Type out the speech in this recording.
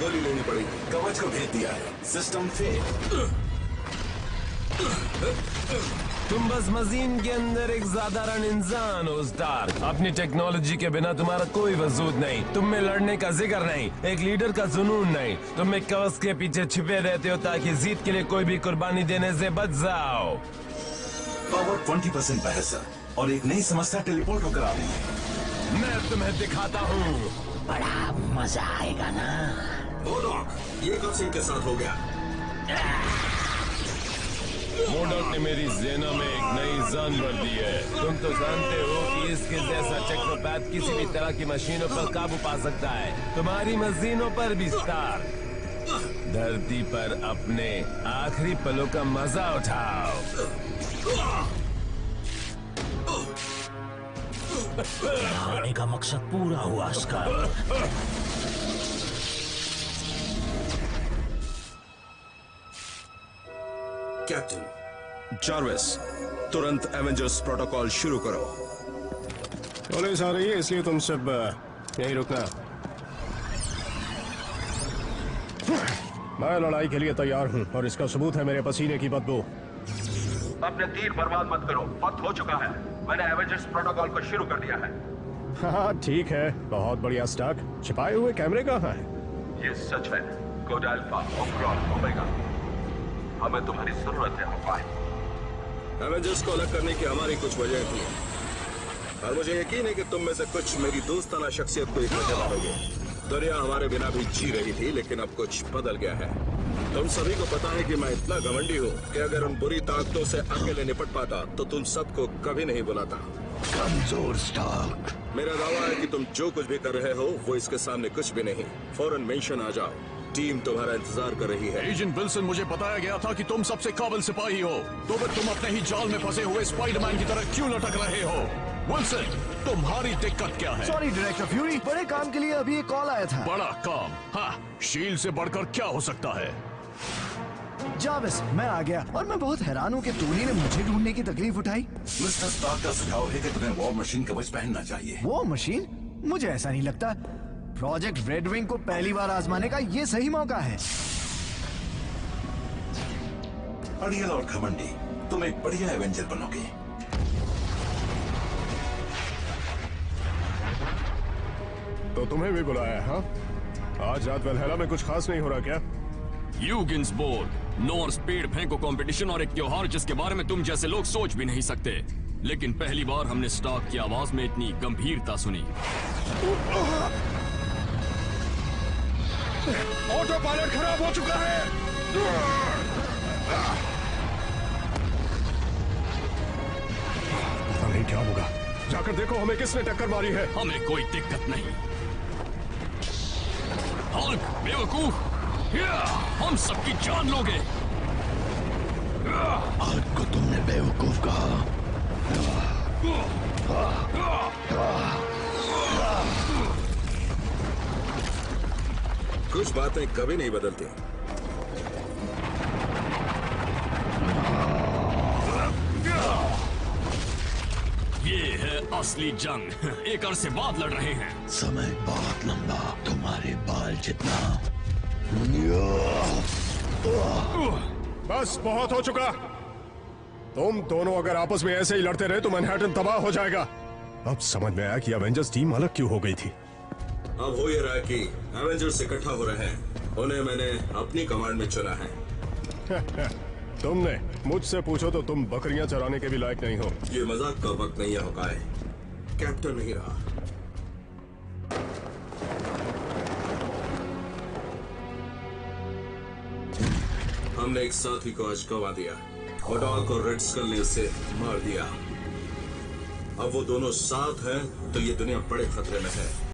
गोली लेनी पड़ेगी। कवच को भेज दिया है, सिस्टम फेल। तुम बस मशीन के अंदर एक साधारण इंसान हो स्टार्क। अपनी टेक्नोलॉजी के बिना तुम्हारा कोई वजूद नहीं। तुम में लड़ने का जिक्र नहीं, एक लीडर का जुनून नहीं। तुम एक कवच के पीछे छिपे रहते हो ताकि जीत के लिए कोई भी कुर्बानी देने से बच जाओ। पावर 20% है सर, और एक नई समस्या टेलीपोर्ट होकर आ रही है। मैं तुम्हें दिखाता हूँ, बड़ा मजा आएगा ना। ये कब से इनके साथ हो गया? मोडक ने मेरी सेना में एक नई जान भर दी है। तुम तो जानते हो कि इसके जैसा टेक्नोपैथ किसी भी तरह की मशीनों पर काबू पा सकता है, तुम्हारी मशीनों पर भी स्टार। धरती पर अपने आखिरी पलों का मजा उठाओ। आने का मकसद पूरा हुआ स्कार। कैप्टन जार्विस, तुरंत एवेंजर्स प्रोटोकॉल शुरू करो। पुलिस आ रही है, इसलिए तुम सब यहीं रुकना। मैं लड़ाई के लिए तैयार हूँ और इसका सबूत है मेरे पसीने की बदबू। अपने तीर बर्बाद मत करो, वक्त हो चुका है। मैंने एवेंजर्स प्रोटोकॉल को शुरू कर दिया है। हाँ ठीक है, बहुत बढ़िया स्टार्क। छिपाए हुए कैमरे कहाँ हैं? ये सच है। कोड अल्फा, ओमक्रॉन, ओमेगा, हमें तुम्हारी जरूरत है। एवेंजर्स को अलग करने की हमारी कुछ वजह थी, और मुझे यकीन है कि तुम में से कुछ मेरी दोस्ताना शख्सियत को इकट्ठे मानोगे। दुनिया हमारे बिना भी जी रही थी, लेकिन अब कुछ बदल गया है। तुम सभी को पता है कि मैं इतना घमंडी हूँ कि अगर उन बुरी ताकतों से अकेले निपट पाता तो तुम सबको कभी नहीं बुलाता। कमजोर स्टार्क। मेरा दावा है कि तुम जो कुछ भी कर रहे हो वो इसके सामने कुछ भी नहीं। फौरन मेंशन आ जाओ, टीम तुम्हारा इंतजार कर रही है। एजेंट विल्सन, मुझे बताया गया था कि तुम सबसे काबिल सिपाही हो, तो फिर तुम अपने ही जाल में फंसे हुए स्पाइडरमैन की तरह क्यों लटक रहे हो? विल्सन, तुम्हारी दिक्कत क्या है? सॉरी डायरेक्टर फ्यूरी, बड़े काम के लिए अभी एक कॉल आया था। बड़ा काम? हाँ, शील्ड से बढ़कर क्या हो सकता है? जार्विस, मैं आ गया और मैं बहुत हैरान हूँ कि टोनी ने मुझे ढूंढने की तकलीफ उठाई। मिस्टर स्टार्क का सुझाव है कि तुम्हें वॉर मशीन कवच पहनना चाहिए। वो मशीन? मुझे ऐसा नहीं लगता। प्रोजेक्ट रेड विंग को पहली बार आजमाने का ये सही मौका है। अड़ियल और घमंडी, तुम एक बढ़िया एवेंजर बनोगे। तो तुम्हें भी बुलाया? हाँ, आज रात वैल्हैला में कुछ खास नहीं हो रहा क्या? यूगिन्सबोर्ग, नॉर्स पेड़ फेंको कंपटीशन और एक त्योहार जिसके बारे में तुम जैसे लोग सोच भी नहीं सकते। लेकिन पहली बार हमने स्टार्क की आवाज में इतनी गंभीरता सुनी। ऑटो पायलट खराब हो चुका है। पता नहीं क्या होगा। जाकर देखो हमें किसने टक्कर मारी है। हमें कोई दिक्कत नहीं। हल्क, बेवकूफ, हम सबकी जान लोगे। हल्क को तुमने बेवकूफ कहा? कुछ बातें कभी नहीं बदलती। ये है असली जंग। एक अरसे बाद लड़ रहे हैं। समय बहुत लंबा, तुम्हारे बाल जितना। बस बहुत हो चुका। तुम दोनों अगर आपस में ऐसे ही लड़ते रहे तो मैनहट्टन तबाह हो जाएगा। अब समझ में आया कि एवेंजर्स टीम अलग क्यों हो गई थी। अब हो ये रहा है कि एवेंजर्स इकट्ठा हो रहे हैं। उन्हें मैंने अपनी कमांड में चुना है। तुमने मुझसे पूछो तो तुम बकरियां चराने के भी लायक नहीं हो। ये मजाक का वक्त नहीं है हकाए। कैप्टन नहीं रहा। हमने एक साथी को आज गंवा दिया। मोडॉक और रेड स्कल ने उसे मार दिया। अब वो दोनों साथ हैं तो ये दुनिया बड़े खतरे में है।